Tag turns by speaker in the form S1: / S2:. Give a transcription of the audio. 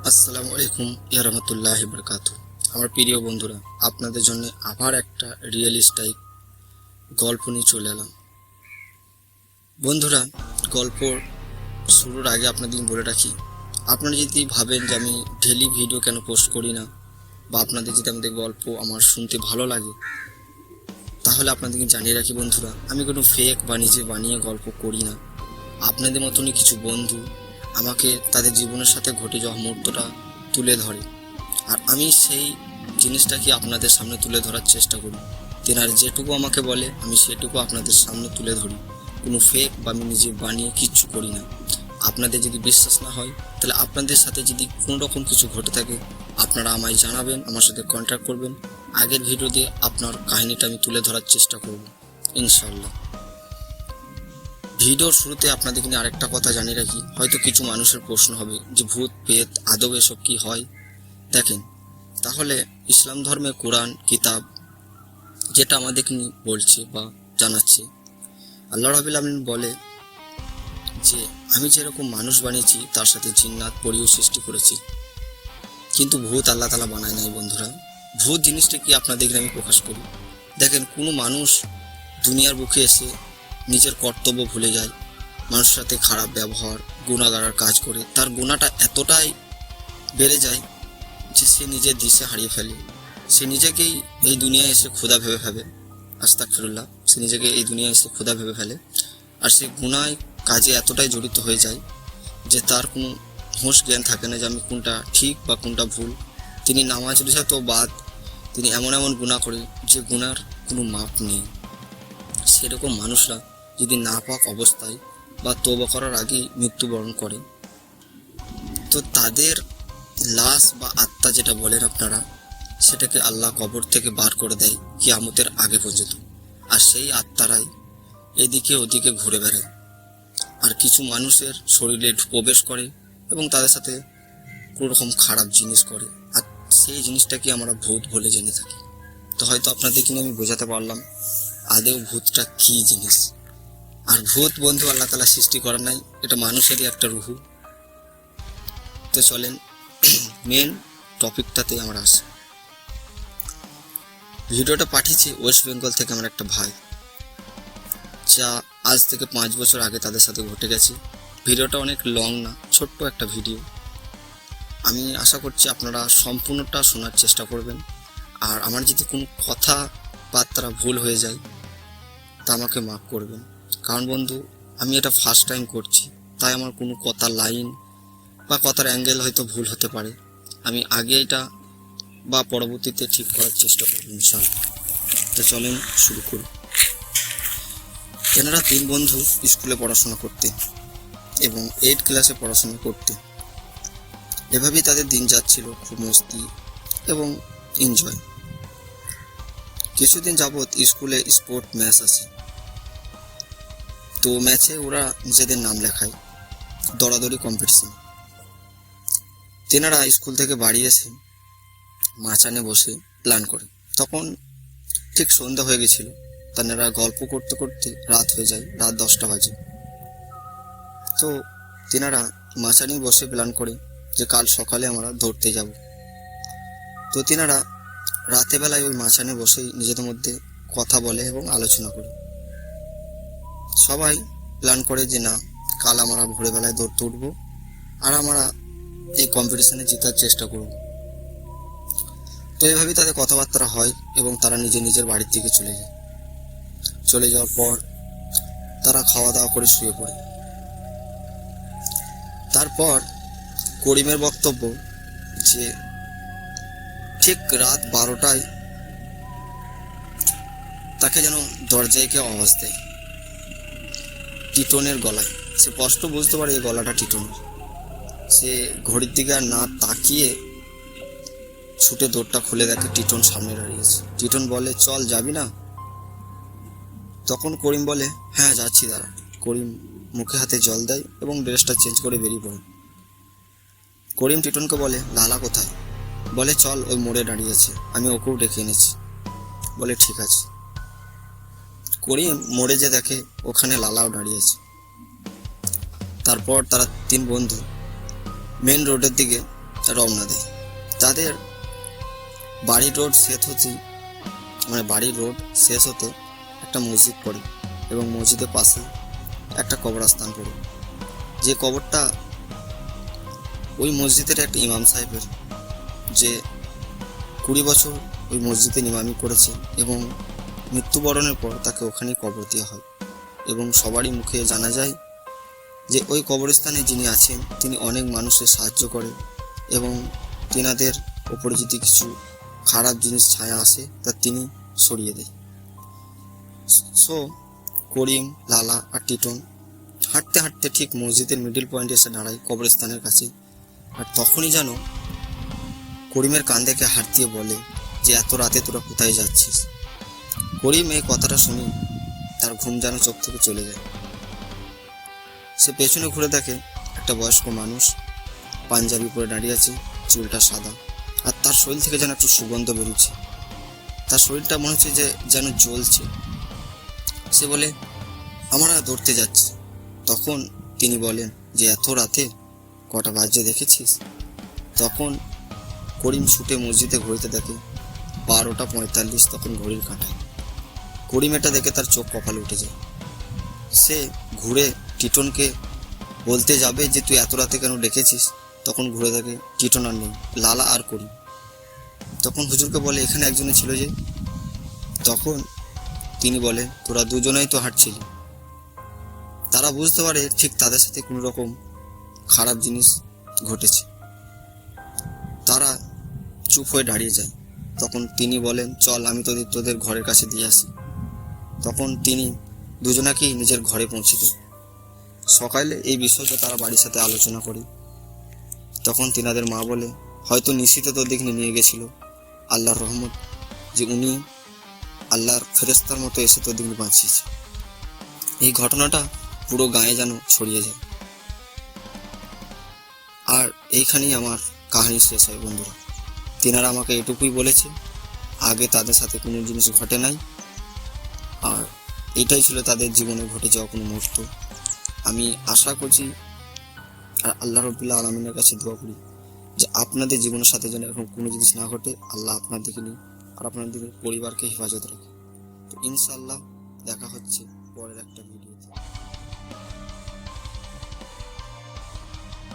S1: আসসালামু আলাইকুম ইয়া রাহমাতুল্লাহি বারাকাতুহু। আমার প্রিয় বন্ধুরা, আপনাদের জন্য আবার একটা রিয়েলিস্টিক গল্প নিয়ে চলে এলাম। বন্ধুরা, গল্প শুরুর আগে আপনাদের বলে রাখি, আপনারা যদি ভাবেন যে আমি ডেইলি ভিডিও কেন পোস্ট করি না, বা আপনাদের যদি আমাদের গল্প আমার শুনতে ভালো লাগে, তাহলে আপনাদেরকে জানিয়ে রাখি বন্ধুরা, আমি কোনো ফেক বা নিজে বানিয়ে গল্প করি না। আপনাদের মতনই কিছু বন্ধু আমাকে তাদের জীবনের সাথে ঘটে যাওয়া মুহূর্তটা তুলে ধরে, আর আমি সেই জিনিসটাকে আপনাদের সামনে তুলে ধরার চেষ্টা করি। তেনার যেটুকু আমাকে বলে আমি সেটুকু আপনাদের সামনে তুলে ধরি। কোনো ফেক বা আমি নিজে বানিয়ে কিচ্ছু করি না। আপনাদের যদি বিশ্বাস না হয়, তাহলে আপনাদের সাথে যদি কোনো রকম কিছু ঘটে থাকে, আপনারা আমায় জানাবেন, আমার সাথে কন্ট্যাক্ট করবেন। আগের ভিডিও দিয়ে আপনার কাহিনীটা আমি তুলে ধরার চেষ্টা করব ইনশাল্লাহ। ভিডিওর শুরুতে আপনাদেরকে নিয়ে আরেকটা কথা জানিয়ে রাখি, হয়তো কিছু মানুষের প্রশ্ন হবে যে ভূত পেত আদৌ এসব কি হয়। দেখেন, তাহলে ইসলাম ধর্মে কোরআন কিতাব যেটা আমাদেরকে বলছে বা জানাচ্ছে, আল্লাহ রাব্বুল আলামিন বলে যে আমি যেরকম মানুষ বানিয়েছি তার সাথে জিন্নাত পরিও সৃষ্টি করেছি, কিন্তু ভূত আল্লাহ তাআলা বানায় নাই। বন্ধুরা, ভূত জিনিসটা কি আপনাদেরকে আমি প্রকাশ করি। দেখেন, কোনো মানুষ দুনিয়ার বুকে এসে নিজের কর্তব্য ভুলে যায়, মানুষের সাথে খারাপ ব্যবহার গুনাহগার কাজ করে, তার গুনাহটা এতটাই বেড়ে যায় যে সে নিজের দিশে হারিয়ে ফেলে। সে নিজেকেই এই দুনিয়ায় এসে খোদা ভেবে ফেলে। আস্তাগফিরুল্লাহ, সে নিজেকে এই দুনিয়ায় এসে খোদা ভেবে ফেলে, আর সে গুনাহ কাজে এতটাই জড়িত হয়ে যায় যে তার কোনো হুঁশ জ্ঞান থাকে না যে আমি কোনটা ঠিক বা কোনটা ভুল। তিনি নামাজ রোজা তো বাদ, তিনি এমন এমন গুনাহ করে যে গুনার কোনো মাপ নেই। সেরকম মানুষরা যদি নাপাক অবস্থায় বা তওবা করার আগেই মৃত্যুবরণ করে, তো তাদের লাশ বা আত্মা যেটা বলেন আপনারা, সেটাকে আল্লাহ কবর থেকে বার করে দেয় কিয়ামতের আগে পর্যন্ত। আর সেই আত্মারাই এদিকে ওদিকে ঘুরে বেড়ায়, আর কিছু মানুষের শরীরে প্রবেশ করে এবং তাদের সাথে কোনো রকম খারাপ জিনিস করে, আর সেই জিনিসটাকে আমরা ভূত বলে জেনে থাকি। তো হয়তো আপনাদের কিনে আমি বোঝাতে পারলাম আদেও ভূতটা কী জিনিস। আর ভূত বন্ধু আল্লাহ তাআলা সৃষ্টি করা নাই, এটা মানুষেরই একটা রুহু। তো চলেন মেন টপিকটাতে আমরা আসি। ভিডিওটা পাঠিয়েছি ওয়েস্ট বেঙ্গল থেকে আমার একটা ভাই, যা আজ থেকে 5 বছর আগে তাদের সাথে ঘটে গেছে। ভিডিওটা অনেক লং না, ছোট্ট একটা ভিডিও। আমি আশা করছি আপনারা সম্পূর্ণটা শোনার চেষ্টা করবেন, আর আমার যদি কোনো কথাবার্তা ভুল হয়ে যায় তা আমাকে মাফ করবেন। কারণ বন্ধু, আমি এটা ফার্স্ট টাইম করছি, তাই আমার কোনো কথার লাইন বা কথার অ্যাঙ্গেল হয়তো ভুল হতে পারে। আমি আগে এটা বা পরবর্তীতে ঠিক করার চেষ্টা করব ইনশাআল্লাহ। তো চলেন শুরু করি। এনারা 3 বন্ধু স্কুলে পড়াশোনা করতেন এবং 8 ক্লাসে পড়াশোনা করতেন। এভাবেই তাদের দিন যাচ্ছিল, খুব মস্তি এবং এনজয়। কিছুদিন যাবৎ স্কুলে স্পোর্ট ম্যাচ আছে, তো ম্যাচে ওরা নিজেদের নাম লেখায়, দৌড়াদৌড়ি কম্পিটিশন। তেনারা স্কুল থেকে বাড়ি এসে মাচানে বসে প্ল্যান করে। তখন ঠিক সন্ধ্যা হয়ে গেছিল, তেনারা গল্প করতে করতে রাত হয়ে যায়, রাত 10টা বাজে। তো তেনারা মাচানে বসে প্ল্যান করে যে কাল সকালে আমরা ধরতে যাব। তো তেনারা রাতেবেলায় ওই মাচানে বসেই নিজেদের মধ্যে কথা বলে এবং আলোচনা করে। সবাই প্ল্যান করে যে না, কাল আমরা ভোরবেলায় দৌড়তে উঠবো, আর আমরা এই কম্পিটিশনে জেতার চেষ্টা করব। তো এইভাবেই তাদের কথাবার্তা হয় এবং তারা নিজের বাড়ির দিকে চলে যায়। চলে যাওয়ার পর তারা খাওয়া দাওয়া করে শুয়ে পড়ে। তারপর করিমের বক্তব্য যে ঠিক রাত 12টায় তাকে যেন দরজায় কেউ আওয়াজ দেয়, টিটনের গলায়। সে স্পষ্ট বুঝতে পারে এই গলাটা টিটনের। সে ঘড়ির দিকে আর না তাকিয়ে ছুটে দৌড়টা খুলে দেখে টিটন সামনে দাঁড়িয়েছে। টিটন বলে, চল, যাবি না? তখন করিম বলে, হ্যাঁ যাচ্ছি, দাঁড়া। করিম মুখে হাতে জল দেয় এবং ড্রেসটা চেঞ্জ করে বেরিয়ে পড়ে। করিম টিটনকে বলে, লালা কোথায়? বলে, চল, ওই মোড়ে দাঁড়িয়েছে, আমি ওকেও ডেকে এনেছি। বলে, ঠিক আছে। করিম মোড়ে যে দেখে ওখানে লালাও দাঁড়িয়েছে। তারপর তারা 3 বন্ধু মেন রোডের দিকে রওনা দেয়। তাদের বাড়ির রোড শেষ হতে একটা মসজিদ পড়ে এবং মসজিদের পাশে একটা কবরস্থান পড়ে, যে কবরটা ওই মসজিদের একটা ইমাম সাহেবের, যে 20 বছর ওই মসজিদে ইমামি করেছে এবং মৃত্যুবরণের পর তাকে ওখানেই কবর দেওয়া হয়। এবং সবারই মুখে জানা যায় যে ওই কবরস্থানে যিনি আছেন তিনি অনেক মানুষের সাহায্য করেন এবং তেনাদের ওপরে যদি কিছু খারাপ জিনিস ছায়া আসে তা তিনি সরিয়ে দেয়। সো করিম, লালা আর টিটন হাঁটতে হাঁটতে ঠিক মসজিদের মিডিল পয়েন্টে এসে দাঁড়ায় কবরস্থানের কাছে। আর তখনই যেন করিমের কান থেকে হাত দিয়ে বলে যে এত রাতে তোরা কোথায় যাচ্ছিস। করিম এই কথাটা শুনি তার ঘুম যেন চোখ থেকে চলে যায়। সে পেছনে ঘুরে দেখে একটা বয়স্ক মানুষ পাঞ্জাবি পরে দাঁড়িয়ে আছে, চুলটা সাদা, আর তার শরীর থেকে যেন একটু সুগন্ধ বেরোচ্ছে। তার শরীরটা মনে হচ্ছে যে যেন জ্বলছে। সে বলে আমরা দৌড়তে যাচ্ছি। তখন তিনি বলেন যে এত রাতে কটা বাজে দেখেছিস? তখন করিম ছুটে মসজিদে ঘড়িতে দেখে 12টা 45 তখন ঘড়ির কাঁটায়। করিম এটা দেখে তার চোখ কপালে উঠে যায়। সে ঘুরে টিটনকে বলতে যাবে যে তুই এত রাতে কেন ডেকেছিস, তখন ঘুরে দেখে টিটন আর নেই, লালা আর করিম। তখন হুজুরকে বলে এখানে একজনে ছিল যে। তখন তিনি বলে তোরা দুজনেই তো হাঁটছিলি। তারা বুঝতে পারে ঠিক তাদের সাথে কোনো রকম খারাপ জিনিস ঘটেছে। তারা চুপ হয়ে দাঁড়িয়ে যায়। তখন তিনি বলেন চল আমি তোদের ঘরের কাছে দিয়ে আসি। তখন তিনি দুজনাকেই নিজের ঘরে পৌঁছে দেন। সকালে এই বিষয়টা তারা বাড়ির সাথে আলোচনা করে। তখন তিনাদের মা বলে হয়তো নিশিতে তোর দিকে নিয়ে গেছিল আল্লাহর রহমত, যে উনি আল্লাহর ফেরেশতার মতো এসে তোর দিকে বাঁচিয়েছে। এই ঘটনাটা পুরো গায়ে যেন ছড়িয়ে যায়। আর এইখানেই আমার কাহিনী শেষ হয় বন্ধুরা। তিনারা আমাকে এটুকুই বলেছে, আগে তাদের সাথে কোনো জিনিস ঘটে নাই, আর এটাই ছিল তাদের জীবনে ঘটে যাওয়া কোনো মুহূর্ত। আমি আশা করছি আর আল্লাহ রাব্বুল আলামিনের কাছে দোয়া করি যে আপনাদের জীবনের সাথে যেন এরকম কোনো জিনিস না ঘটে। আল্লাহ আপনাদেরকে নিয়ে আর আপনাদের পরিবারকে হেফাজত রাখে। তো ইনশাআল্লাহ দেখা হচ্ছে পরের একটা ভিডিও।